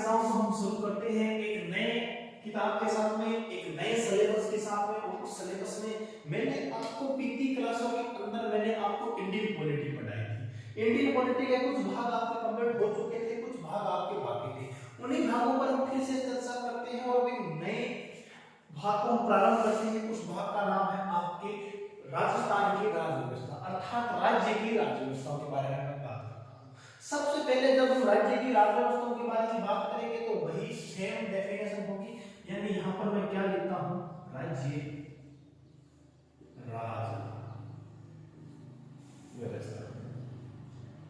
कक्षाओं को हम शुरू करते हैं एक नए किताब के साथ में, एक नए सिलेबस के साथ में। और उस सिलेबस में मैंने आपको पीटी क्लासों के अंदर मैंने आपको इंडियन पॉलिटी पढ़ाई थी। इंडियन पॉलिटी के कुछ भाग आपके कंप्लीट हो चुके थे, कुछ भाग आपके बाकी थे। उन्हीं भागों पर हम फिर से चर्चा करते हैं और एक नए भाग को हम प्रारंभ करते हैं। उस भाग का नाम है आपके राजस्थान की राज्य व्यवस्था, अर्थात राज्य की राज्य व्यवस्थाओं के बारे में मैं बात करता हूँ। सबसे पहले जब हम राज्य की राज्य व्यवस्थाओं के बारे में बात करेंगे तो वही सेम डेफिनेशन होगी, यानी यहाँ पर मैं क्या लिखता हूँ, राज्य राज व्यवस्था।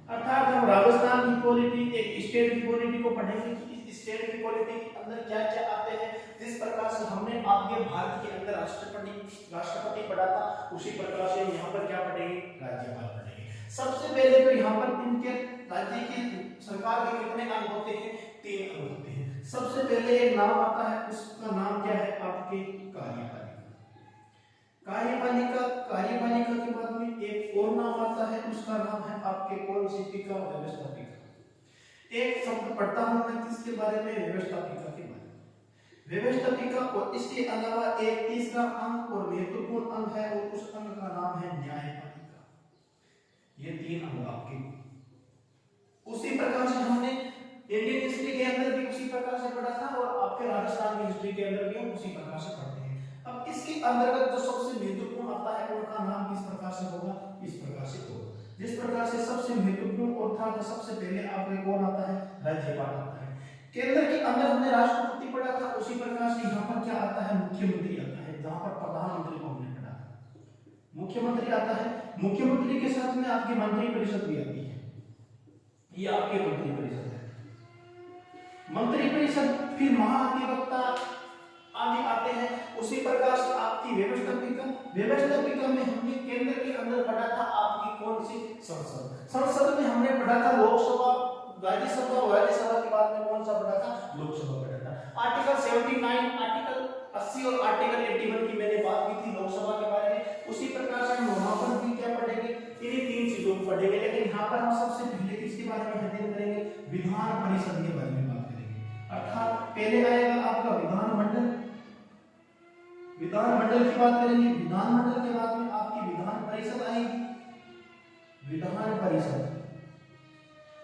अर्थात हम राजस्थान की पॉलिटी, एक स्टेट की पॉलिटी को पढ़ेंगे कि इस स्टेट की पॉलिटी के अंदर क्या क्या आते हैं। जिस प्रकार से हमने आपके भारत के अंदर राष्ट्रपति पढ़ा था, उसी प्रकार से यहाँ पर क्या पढ़ेंगे, राज्यपाल पढ़ेंगे। सबसे पहले तो यहाँ पर इनके राज्य की सरकार के कितने अंग होते हैं, 3 अंग होते हैं। सबसे पहले एक नाम आता है, उसका नाम क्या है, आपके कार्यपालिका। कार्यपालिका के बाद में एक और नाम आता है, उसका नाम है आपके कॉन्स्टिट्यूटिका, व्यवस्थापिका। एक शब्द पढ़ता हूं मैं किसके बारे में, व्यवस्थापिका के बारे में। व्यवस्थापिका और इसके अलावा एक तीसरा अंग और महत्वपूर्ण अंग है और उस अंग का नाम है न्यायपालिका। ये 3 अंग आपके। उसी प्रकार से हमने इंडियन हिस्ट्री के अंदर भी उसी प्रकार से पढ़ा था और आपके राजस्थान की हिस्ट्री के अंदर भी हम उसी प्रकार से पढ़ते हैं। अब इसके अंतर्गत जो सबसे महत्वपूर्ण आता है उनका नाम किस प्रकार से होगा, इस प्रकार से होगा। जिस प्रकार से सबसे महत्वपूर्ण और था तो सबसे पहले आपके कौन आता है, राज्यपाल आता है। केंद्र के अंदर हमने राष्ट्रपति पढ़ा था, उसी प्रकार से यहाँ पर क्या आता है, मुख्यमंत्री आता है। जहाँ पर प्रधानमंत्री को हमने पढ़ा था, मुख्यमंत्री आता है। मुख्यमंत्री के साथ में आपकी मंत्रिपरिषद भी आती है, ये आपके मंत्रिपरिषद है। मंत्रिपरिषद, फिर महाधिवक्ता आदि आते हैं। उसी प्रकार से आपकी व्यवस्थापिका में हमने केंद्र के अंदर पढ़ा था आपकी कौन सी, संसद में हमने पढ़ा था लोकसभा, राज्यसभा, और राज्यसभा के बाद में कौन सा पढ़ा था, लोकसभा पढ़ा था। आर्टिकल 79, आर्टिकल 80 और आर्टिकल 81 की मैंने बात की थी लोकसभा के बारे में। उसी प्रकार से हम वहां पर भी क्या पढ़ेंगे, इन्हीं 3 चीजों को पढ़ेंगे। लेकिन यहाँ पर हम सबसे पहले किसके बारे में अध्ययन करेंगे, विधान परिषद के बारे में बात करेंगे। अर्थात पहले आएगा आपका विधानमंडल, विधानमंडल की बात करेंगे। विधानमंडल के बाद में आपकी विधान परिषद आएगी, विधान परिषद।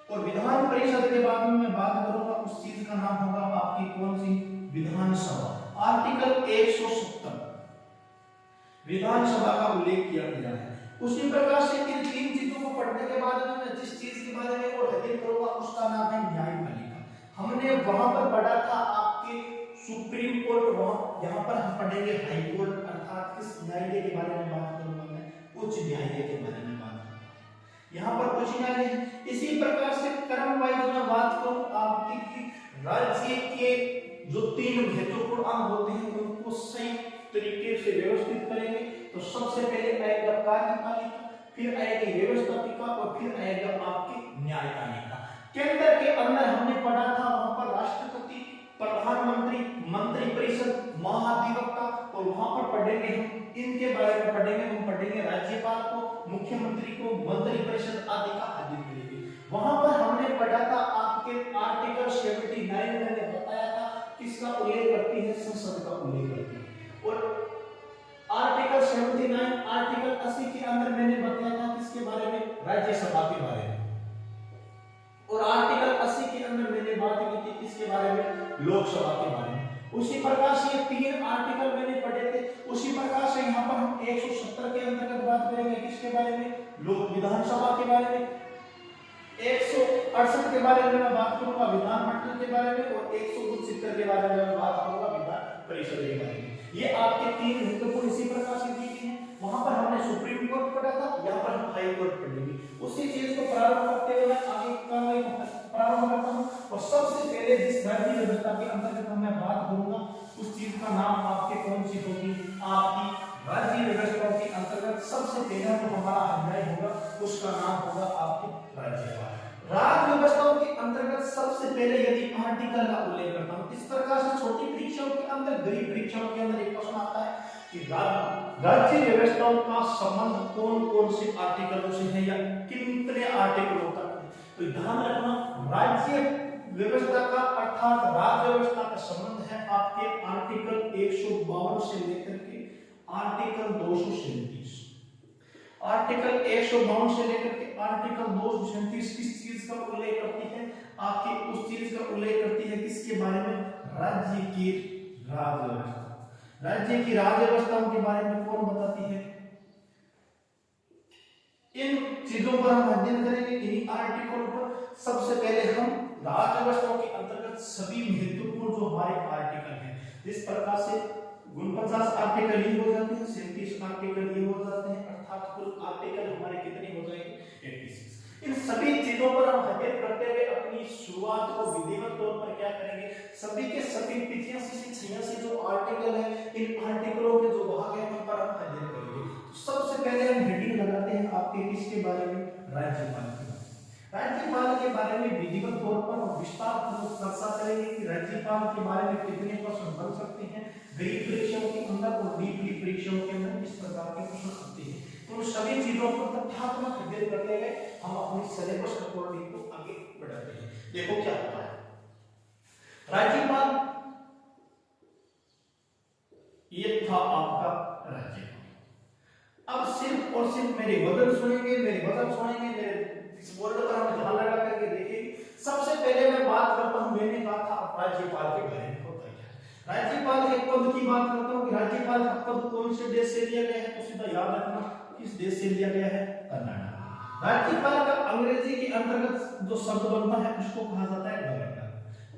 और विधान परिषद के बाद में मैं बात करूंगा उस चीज का नाम होगा आपकी कौन सी, विधानसभा। आर्टिकल 170 विधानसभा का उल्लेख किया गया है। उसी प्रकार से इन 3 चीजों को पढ़ने के बाद में मैं जिस चीज के बारे में और अध्ययन करूंगा उसका नाम है न्यायपालिका। हमने वहां पर पढ़ा था आपके सुप्रीम कोर्ट, वहां यहाँ पर हम पढ़ेंगे हाई कोर्ट। अर्थात किस न्यायालय के बारे में बात करूंगा मैं, उच्च न्यायालय के बारे में बात करूंगा। यहाँ पर उच्च न्यायालय है। इसी प्रकार से क्रम वाइज मैं बात करूं आपकी राज्य के जो 3 महत्वपूर्ण अंग होते हैं उनको सही तरीके से व्यवस्थित करेंगे। तो सबसे पहले आएगा कार्यपालिका, फिर आएगी व्यवस्थापिका और फिर आएगा आपकी न्यायपालिका। केंद्र के अंदर हमने पढ़ा था वहां पर राष्ट्रपति, प्रधानमंत्री, मंत्रिपरिषद, महाधिवक्ता। और वहां पर पढ़ेंगे हम इनके बारे में पढ़ेंगे, हम पढ़ेंगे राज्यपाल को, मुख्यमंत्री को, मंत्रिपरिषद आदि का अध्ययन करेंगे। वहां पर हमने पढ़ा था आपके आर्टिकल 79 मैंने बताया था किसका उल्लेख करती है, संसद का उल्लेख करती है। और आर्टिकल 79, आर्टिकल 80 के अंदर मैंने बताया था किसके बारे में, राज्यसभा के बारे में। और आर्टिकल 80 के अंदर मैंने बात की थी किसके बारे में, लोकसभा के बारे में। उसी प्रकार से ये 3 आर्टिकल मैंने पढ़े थे। उसी प्रकार से यहाँ पर हम 170 के अंतर्गत बात करेंगे किसके बारे में, लोक विधानसभा के बारे में। 168 के बारे में मैं बात करूंगा विधानमंडल के बारे में, और 169 के बारे में मैं बात करूंगा विधान परिषद के बारे में। ये आपके 3 महत्वपूर्ण इसी प्रकार से दी गई हैं। वहां पर हमने सुप्रीम कोर्ट पढ़ा था, यहाँ पर हम हाई कोर्ट पढ़ेंगे। उसी चीज को प्रारंभ करते हुए मैं आगे कार्रवाई प्रारंभ करता हूँ। और सबसे पहले जिस राज्य व्यवस्था के अंतर्गत मैं बात करूंगा उस चीज का नाम आपके कौन सी होगी, आपकी राज्य व्यवस्था के अंतर्गत सबसे पहला जो हमारा अध्याय होगा उसका नाम होगा आपके राज्यपाल। राज्य व्यवस्थाओं के अंतर्गत सबसे पहले यदि आर्टिकल का उल्लेख करता हूं, इस प्रकार से छोटी परीक्षाओं के अंदर, गरीब परीक्षाओं के अंदर एक प्रश्न आता है कि राज्य व्यवस्थाओं का संबंध कौन कौन से आर्टिकलों से है या कितने आर्टिकलों तक है। तो ध्यान रखना, राज्य व्यवस्था का अर्थात राज्य व्यवस्था का संबंध है आपके आर्टिकल 152 से लेकर के आर्टिकल 237। आर्टिकल 152 से लेकर के आर्टिकल 237 किस चीज का उल्लेख करती है? आपकी उस चीज का उल्लेख करती है किसके बारे में? राज्य की राज्य व्यवस्था। राज्य की राज्य व्यवस्थाओं के बारे में कौन बताती है? इन चीजों पर हम अध्ययन करेंगे, इन आर्टिकल पर। सबसे पहले हम राज्य व्यवस्थाओं के अंतर्गत सभी महत्वपूर्ण जो हमारे आर्टिकल हैं, जिस प्रकार से 49 आर्टिकल ये हो जाते हैं, 37 आर्टिकल ये हो जाते हैं, अर्थात कुल आर्टिकल हमारे कितने हो जाएंगे? 86। इन सभी चीजों पर हम अध्ययन करते हुए अपनी शुरुआत को विधिवत तौर पर क्या करेंगे? सभी के सभी 85 से 86 जो आर्टिकल है, इन आर्टिकलों के जो भाग है उन पर हम अध्ययन करेंगे। तो सबसे पहले हम हेडिंग लगाते हैं आपके किसके बारे में? राज्यपाल के बारे में। राज्यपाल के बारे में विधिवत तौर पर हम विस्तार पूर्वक चर्चा करेंगे कि राज्यपाल के बारे में कितने प्रश्न बन सकते हैं गरीब परीक्षाओं के अंदर और डीपली परीक्षाओं के अंदर किस प्रकार के प्रश्न आते हैं। तो सभी चीजों को तथ्यात्मक अध्ययन करते हुए हम अपनी सिलेबस अकॉर्डिंग को आगे बढ़ाते हैं। देखो क्या होता है, राज्यपाल ये था आपका राज्यपाल। अब सिर्फ और सिर्फ मेरे वचन सुनेंगे, मेरे इस बोर्ड पर हम ध्यान लगा करके देखेंगे। सबसे पहले मैं बात करता हूं, मैंने कहा था राज्यपाल के बारे में होता क्या है। राज्यपाल के पद की बात करता हूं कि राज्यपाल का पद कौन से देश से लिया गया है, तो सीधा याद रखना किस देश से लिया गया है? कर्नाटक। राज्यपाल का अंग्रेजी के अंतर्गत जो शब्द बनता है उसको कहा जाता है गवर्नर।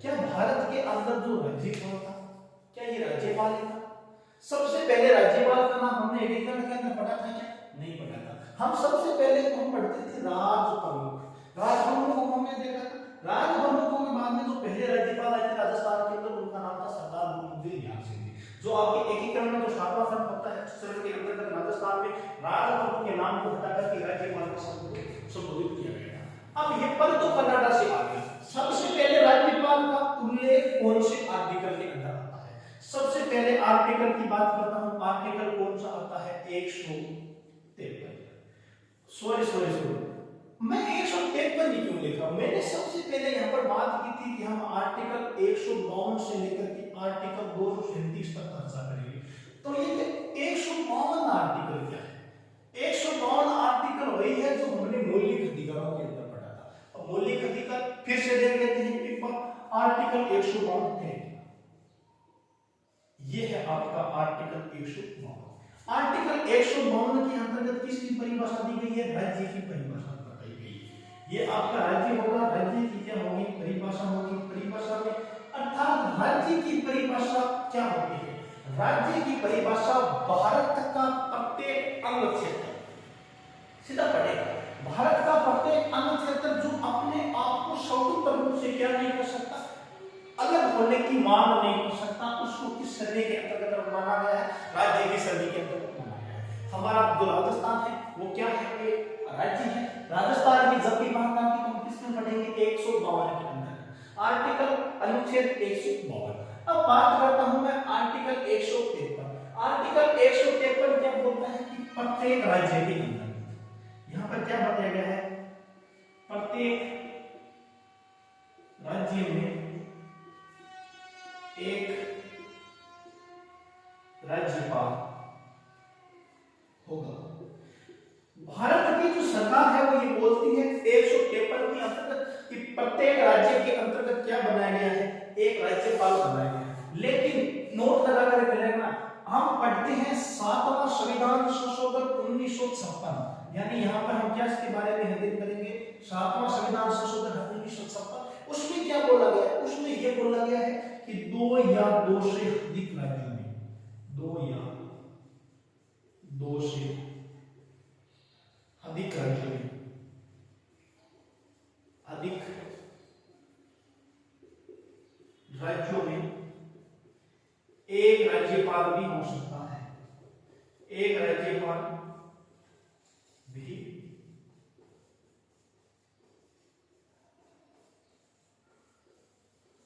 क्या भारत के अंदर जो राज्यपाल था, क्या ये राज्यपाल ही था? सबसे पहले राज्यपाल का नाम हमने एकीकरण के अंदर पढ़ा था क्या? नहीं पढ़ा था। हम सबसे पहले हम पढ़ते थे राजप्रमुख। राजप्रमुख को हमने देखा था। राजप्रमुखों के बाद में जो पहले राज्यपाल आए थे राजस्थान के अंदर, उनका नाम था सरदार गुरुमुद्दीन निहाल सिंह जी। जो आपके एकीकरण में जो 7वां चरण होता है, उस चरण के अंतर्गत राजस्थान में राजप्रमुख के नाम को हटाकर के राज्यपाल के शब्द को संबोधित किया गया था। अब ये पद तो कर्नाटक से आ गया। सबसे पहले राज्यपाल का उल्लेख कौन से आर्टिकल के अंदर आता है? सबसे पहले आर्टिकल की बात करता हूं, आर्टिकल कौन सा आता है? 153। सॉरी मैं 153 ही क्यों लिखा? मैंने सबसे पहले यहाँ पर बात की थी कि हम आर्टिकल 152 से लेकर के आर्टिकल 237 तक चर्चा करेंगे। तो ये 152 आर्टिकल क्या है? 152 आर्टिकल वही है जो हमने मौलिक अधिकारों के अंदर पढ़ा था। अब मौलिक अधिकार फिर से देख लेते हैं एक बार। आर्टिकल 152 है, ये है आपका आर्टिकल 152। आर्टिकल 152 के अंतर्गत किसकी परिभाषा दी गई है? राज्य की परिभाषा बताई गई है। ये आपका राज्य होगा, राज्य की क्या होगी? परिभाषा होगी। परिभाषा में अर्थात राज्य की परिभाषा क्या होती है? राज्य की परिभाषा भारत का प्रत्येक अंग क्षेत्र, सीधा पढ़ेगा, भारत का प्रत्येक अंग क्षेत्र जो अपने आप को स्वतंत्र रूप से क्या नहीं कर सकता, अलग होने की मांग नहीं कर सकता, उसको किस सरणी के अंतर्गत माना गया है? राज्य की सरणी के अंतर्गत माना गया है। हमारा जो राजस्थान है वो क्या है? ये राज्य है। राजस्थान की जब भी बात आती है तो हम किसमें पढ़ेंगे? 152 के अंदर, आर्टिकल अनुच्छेद 152। अब बात करता हूं मैं आर्टिकल 153। आर्टिकल 153 क्या बोलता है कि प्रत्येक राज्य के अंदर, यहां पर क्या बताया गया है? प्रत्येक राज्य में एक राज्यपाल होगा। भारत की जो सरकार है वो ये बोलती है 153 के अंतर्गत कि प्रत्येक राज्य के अंतर्गत क्या बनाया गया है? एक राज्यपाल बनाया गया है। लेकिन नोट लगा कर रखना, हम पढ़ते हैं 7वां संविधान संशोधन 1956, यानी यहाँ पर हम क्या इसके बारे में अध्ययन करेंगे? 7वां संविधान संशोधन 1956। उसमें क्या बोला गया है? उसमें ये बोला गया है कि 2 या 2 से अधिक राज्यों में, 2 या 2 से अधिक राज्यों में, अधिक राज्यों में एक राज्यपाल भी हो सकता है। एक राज्यपाल भी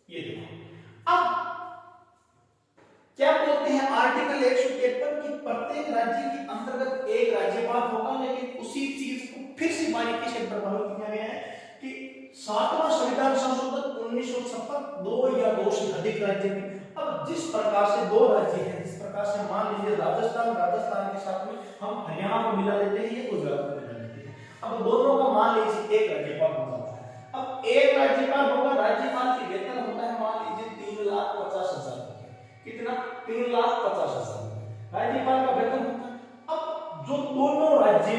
ये देखो। अब क्या बोलते हैं आर्टिकल 153 की प्रत्येक राज्य के अंतर्गत एक राज्यपाल होगा, लेकिन उसी चीज को फिर से बारीकी से प्रभावित किया गया है कि 7वां संविधान संशोधन दो या दो से अधिक राज्य भी। अब जिस प्रकार से दो राज्य हैं, जिस प्रकार से मान लीजिए राजस्थान के साथ में हम हरियाणा को मिला लेते हैं या गुजरात को मिला लेते हैं। अब दोनों का मान लीजिए एक राज्यपाल हो जाता है। अब एक राज्यपाल होगा, राज्यपाल की वेतन होता है मान लीजिए 3,50,000 रुपए। कितना? 3,50,000 रुपए राज्यपाल का वेतन होता है। अब जो दोनों राज्य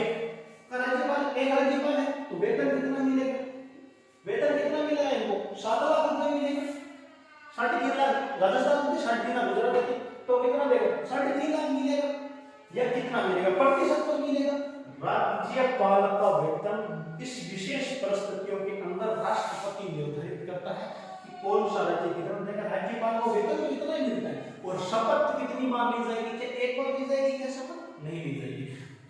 का राज्यपाल, एक राज्यपाल है तो वेतन कितना मिलेगा? वेतन कितना मिलेगा इनको? 7 लाख रुपए मिलेगा। 3.5 लाख राजस्थान में, 3.5 लाख गुजरात में, तो कितना देगा? 3.5 लाख मिलेगा। या कितना मिलेगा? प्रतिशत पर मिलेगा। राज्यपाल का वेतन इस विशेष परिस्थितियों के अंदर राष्ट्रपति निर्धारित करता है कि कौन सा राज्य कितना देगा। राज्यपाल को वेतन तो इतना ही मिलता है। और शपथ कितनी बार ली जाएगी? क्या एक बार ली जाएगी क्या शपथ? नहीं ली जाएगी।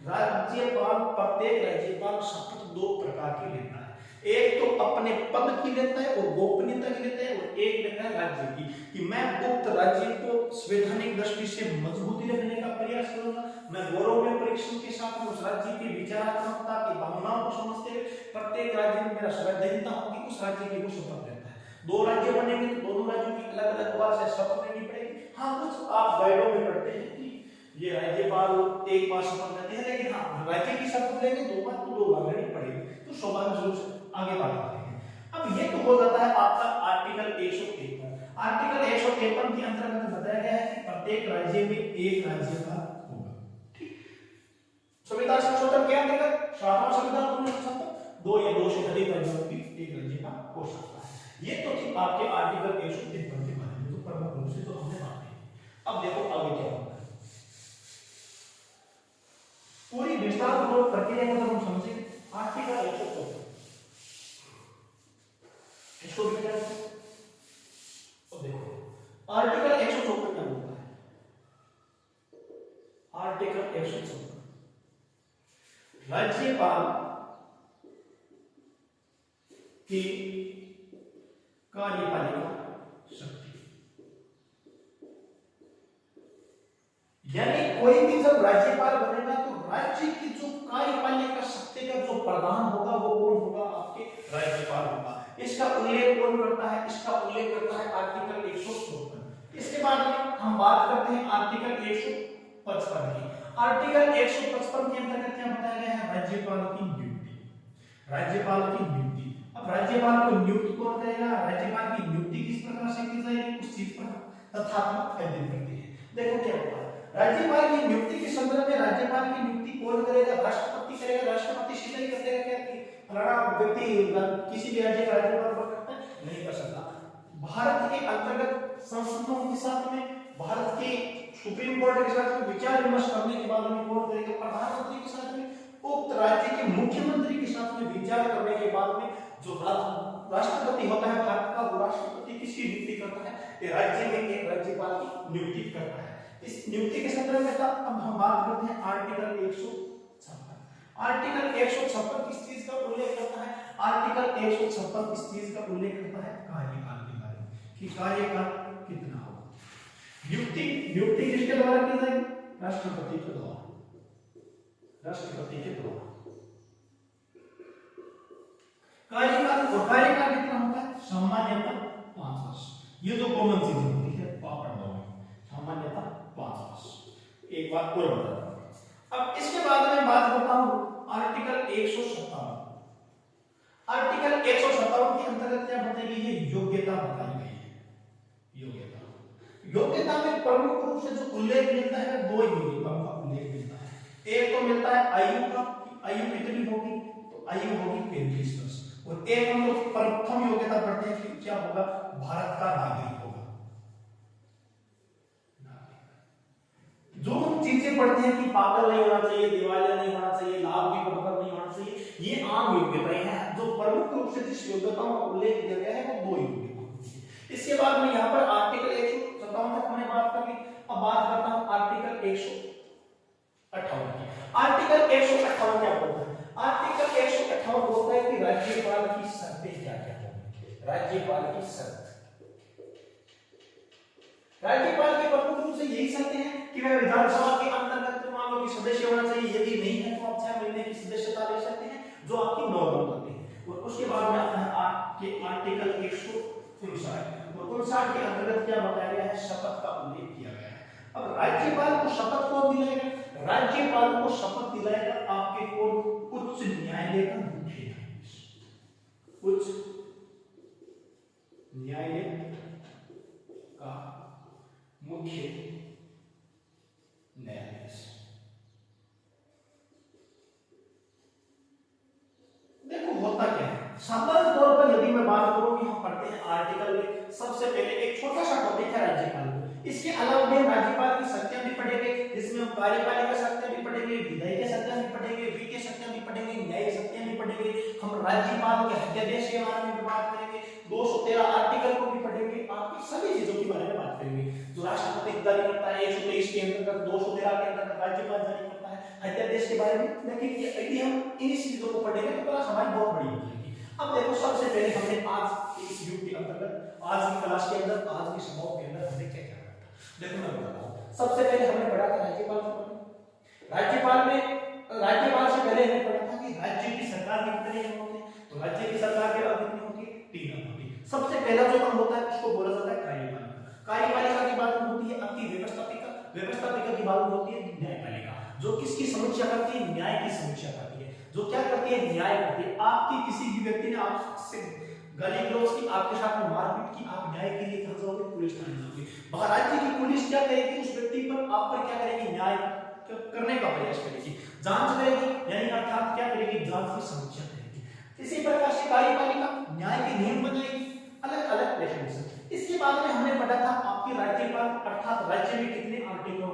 राज्यपाल, प्रत्येक राज्यपाल शपथ 2 प्रकार की लेता है। एक तो अपने पद की लेता है और गोपनीयता की लेता है, और एक लेता है राज्य की, कि मैं उक्त राज्य को संवैधानिक दृष्टि से मजबूती रखने का प्रयास करूंगा। मैं गौरव में परीक्षण के साथ उस राज्य की विचारात्मकता की भावनाओं को समझते हुए प्रत्येक राज्य में मेरा संवैधानिकता होगी, उस राज्य की वो शपथ लेता है। 2 राज्य बनेंगे तो दोनों राज्यों की अलग अलग बार से शपथ लेनी पड़ेगी। हाँ, कुछ आप गाइडों में पढ़ते हैं कि ये राज्यपाल एक बार शपथ लेते हैं, लेकिन हाँ, राज्य की शपथ लेंगे 2 बार तो 2 बार लेनी पड़ेगी। तो स्वाभाविक रूप से आगे बात करते हैं। अब ये तो हो जाता है आपका आर्टिकल 153। आर्टिकल 153 के अंतर्गत बताया गया है कि प्रत्येक राज्य में एक राज्यपाल होगा। ठीक, संविधान संशोधन के अंतर्गत 7वां संविधान 1970 2 या 2 से अधिक राज्यों में एक राज्यपाल हो सकता है। ये तो थी आपके आर्टिकल 153 के बारे में, जो प्रमुख रूप से तो हमने बात की। अब देखो आगे क्या होता है। पूरी विस्तार पूर्वक प्रक्रिया को जब हम समझेंगे, आर्टिकल 154 इसको भी क्या है? तो देखो आर्टिकल 154 क्या बोलता है? आर्टिकल 154 राज्यपाल की कार्यपालिका शक्ति, यानी कोई भी जब राज्यपाल बनेगा तो राज्य की जो कार्यपालिका शक्ति का जो प्रधान होगा वो कौन होगा? आपके राज्यपाल होगा। इसका उल्लेख कौन करता है? इसका उल्लेख करता है आर्टिकल 154। इसके बाद में हम बात करते हैं आर्टिकल 155 की। आर्टिकल 155 के अंतर्गत क्या बताया गया है? राज्यपाल की नियुक्ति। राज्यपाल की नियुक्ति। अब राज्यपाल को नियुक्त कौन करेगा? राज्यपाल की नियुक्ति किस प्रकार से की जाएगी, उस चीज पर तथ्यात्मक अध्ययन करते हैं। देखो क्या होगा, राज्यपाल की नियुक्ति के संदर्भ में राज्यपाल की नियुक्ति कौन करेगा? राष्ट्रपति करेगा। राष्ट्रपति सीधा ही कर देगा क्या कि फलाना व्यक्ति किसी भी राज्य का राज्यपाल बन सकता है? नहीं कर सकता। भारत के अंतर्गत संसदों के साथ में, भारत के सुप्रीम कोर्ट के साथ में विचार विमर्श करने के बाद में कौन करेगा? प्रधानमंत्री के साथ में, उक्त राज्य के मुख्यमंत्री के साथ में विचार करने के बाद में जो राष्ट्रपति होता है भारत का, वो राष्ट्रपति किसकी नियुक्ति करता है? राज्य में एक राज्यपाल की नियुक्ति करता है। इस नियुक्ति के संदर्भ में अब हम बात करते हैं आर्टिकल 156। आर्टिकल 156 किस चीज का उल्लेख करता है? आर्टिकल 156 इस चीज का उल्लेख करता है कार्यकाल के बारे में, कि कार्यकाल कितना होगा। नियुक्ति किसके द्वारा की जाएगी? राष्ट्रपति के द्वारा। राष्ट्रपति के द्वारा कार्यकाल कितना होता है? सामान्यतः 5 वर्ष। ये जो कॉमन चीज होती है पापड़ सामान्यतः 5 वर्ष। एक बात और बताता हूं। अब इसके बाद में बात करता हूं आर्टिकल 157। आर्टिकल 157 के अंतर्गत क्या बताई गई है? योग्यता बताई गई है। योग्यता में प्रमुख रूप से जो उल्लेख मिलता है 2 योग्यताओं का उल्लेख मिलता है। एक तो मिलता है आयु का, आयु कितनी होगी? तो आयु होगी 35 वर्ष। और एक हम लोग प्रथम योग्यता पढ़ते हैं कि क्या होगा? भारत का नागरिक होगा। जो हम चीजें पढ़ते हैं कि पागल नहीं होना चाहिए, दिवालिया नहीं होना चाहिए, लाभ की बढ़कर नहीं होना चाहिए, ये आम योग्यताएं हैं। जो प्रमुख रूप से जिस योग्यताओं का उल्लेख किया गया है वो 2 योग्यता। इसके बाद में यहाँ पर आर्टिकल 157 तक हमने बात कर ली। अब बात करता हूँ आर्टिकल 158 की। आर्टिकल 158 क्या बोलता है? आर्टिकल 158 बोलता है कि राज्यपाल की शर्तें क्या क्या होंगी। राज्यपाल की शर्त, राज्यपाल के प्रमुख रूप से यही शर्तें हैं कि वह विधानसभा के अंतर्गत मान लो कि सदस्य होना चाहिए। यदि नहीं है तो आप 6 महीने की सदस्यता ले सकते हैं, जो आपकी नॉर्मल होती है। और उसके बाद में आता है आपके आर्टिकल 159 और 59 के अंतर्गत क्या बताया गया है, शपथ का उल्लेख किया गया है। अब राज्यपाल को शपथ कौन दिलाएगा, राज्यपाल को शपथ दिलाएगा आपके कौन, उच्च न्यायालय का मुख्य न्यायाधीश, उच्च न्यायालय का मुख्य न्यायाधीश। देखो होता क्या है, साधारण तौर पर यदि मैं बात करूं कि हम पढ़ते हैं आर्टिकल में, सबसे पहले एक छोटा सा टॉपिक है राज्यपाल। इसके अलावा भी राज्यपाल की शक्तियां भी पढ़ेंगे, जिसमें हम कार्यपालिका शक्तियां भी पढ़ेंगे, विधायिका शक्तियां भी पढ़ेंगे, वित्तीय शक्तियां भी पढ़ेंगे, न्यायिक शक्तियां भी पढ़ेंगे। हम राज्यपाल के अध्यादेश के बारे में भी बात करेंगे, 213 आर्टिकल को भी पढ़ेंगे, आपकी सभी चीजों के बारे में बात करेंगे। जो राष्ट्रपति जारी करता है 123 के अंतर्गत, 213 के अंतर्गत राज्यपाल जारी करता है अध्यादेश के बारे में। लेकिन यदि हम इन चीजों को पढ़ेंगे तो क्लास हमारी बहुत बड़ी हो जाएगी। अब देखो सबसे पहले हमने आज इस युग के अंतर्गत, आज की क्लास के अंदर, आज की समाओं के अंदर हमने क्या क्या पढ़ा। देखो मैं बताता हूं, सबसे पहले हमने पढ़ा था राज्यपाल के बारे में। राज्यपाल से पहले हमने पढ़ा था कि राज्य की सरकार कितने अंग होते हैं, तो राज्य की सरकार के अंग कितनी होती है, 3 अंग होती है। सबसे पहला जो अंग होता है उसको बोला जाता है कार्यपालिका। कार्यपालिका की बात होती है आपकी व्यवस्थापिका, व्यवस्थापिका की बात होती है न्यायपालिका, जो किसकी समीक्षा करती है, न्याय की समीक्षा करती है। जो क्या करती है, न्याय करती है। आपकी किसी भी व्यक्ति ने आपसे गाली गलौज की, आपके साथ में मारपीट की, आप न्याय के लिए कहां जाओगे, पुलिस थाने जाओगे। राज्य की पुलिस क्या करेगी, उस व्यक्ति पर, आप पर क्या करेगी, न्याय करने का प्रयास करेगी, जांच करेगी, यानी अर्थात क्या करेगी, जांच की समीक्षा करेगी। इसी प्रकार से कार्यपालिका न्याय के नियम बनाएगी, अलग अलग रेफरेंस। इसके बाद में हमने पढ़ा था आपके राज्यपाल, अर्थात राज्य में कितने आर्टिकलों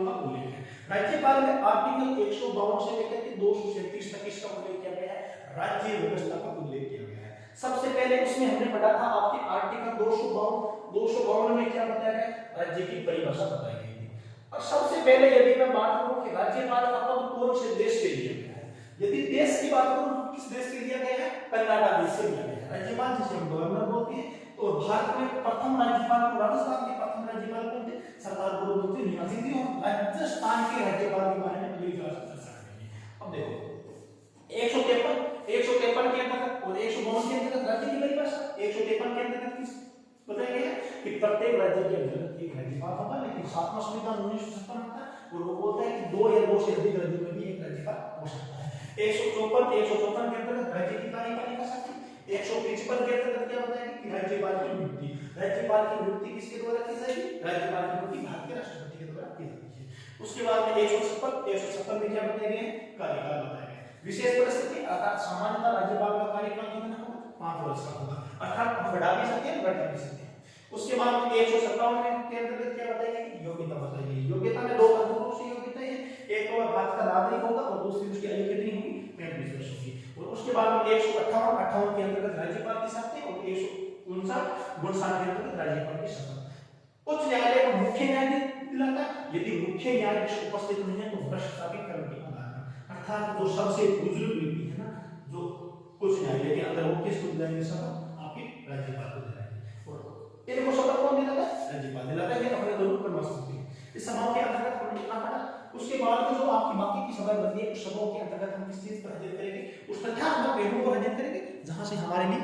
का उल्लेख है। राज्यपाल में आर्टिकल 152 से लेकर के 237 तक इसका उल्लेख किया गया है, राज्य व्यवस्था का उल्लेख किया गया है। सबसे पहले उसमें हमने पढ़ा था आपके आर्टिकल 252 में क्या बताया गया, राज्य की परिभाषा बताई गई थी। और सबसे पहले यदि मैं बात करूं कि राज्यपाल का पद कौन से देश से लिया गया है, यदि देश की बात करूं किस देश से लिया गया है, कनाडा देश से लिया गया है। राज्यपाल जिसे हम गवर्नर बोलते हैं, तो भारत में प्रथम राज्यपाल को, राजस्थान के प्रथम राज्यपाल कौन थे, सरदार वल्लभ निवासी जी। और राजस्थान के राज्यपाल के बारे में अगली क्लास में चर्चा करेंगे। अब देखो 153 के अंतर्गत और 152 के अंतर्गत राज्य की परिभाषा। 153 के अंतर्गत किस बताया गया है कि प्रत्येक राज्य के अंतर्गत एक राज्यपाल होगा, लेकिन 7वां संविधान 1956 आता है और वो बोलता है कि 2 या 2 से अधिक राज्यों में भी एक राज्यपाल हो सकता है। 154 के अंतर्गत राज्य की कार्यपालिका शक्ति। 155 के अंतर्गत क्या बताया कि राज्यपाल की नियुक्ति, राज्यपाल की नियुक्ति किसके द्वारा की जाएगी, राज्यपाल की नियुक्ति भारत के राष्ट्रपति के द्वारा की जाती है। उसके बाद में 156 में क्या बताया गया है, कार्यकाल बताया गया है। विशेष परिस्थिति अर्थात सामान्यतः राज्यपाल का कार्यकाल कितना होगा, 5 वर्ष का होगा, अर्थात बढ़ा भी सकते हैं, घटा भी सकते हैं। उसके बाद 157 के अंतर्गत क्या बताया गया, योग्यता बताई गई। योग्यता में 2 प्रकारों से योग्यता है, एक तो भारत का नागरिक होगा और दूसरी उसकी आयु कितनी होगी, 35 वर्ष होगी। और उसके बाद 158 के अंतर्गत राज्यपाल की शक्ति और 159 के अंतर्गत राज्यपाल की शपथ। उच्च न्यायालय को मुख्य न्यायाधीश दिलाता है, यदि मुख्य न्यायाधीश उपस्थित नहीं है तो भ्रष्ट साबित करने के आधार पर, अर्थात जो सबसे बुजुर्ग व्यक्ति है ना, जो उच्च न्यायालय के अंदर, वो किसको दिलाएंगे शपथ, आपके राज्यपाल को दिलाएंगे। और इनको शपथ कौन दिलाता है, राज्यपाल दिलाता है। ये अपने दोनों करवा सकते हैं। इस सभाओं के अंतर्गत हमने इतना पढ़ा। उसके बाद में जो आपकी बाकी की सभाएं बनती है, उस सभाओं के अंतर्गत हम किस चीज पर अध्ययन करेंगे, उस तथ्यात्मक पहलुओं पर अध्ययन करेंगे जहां से हमारे लिए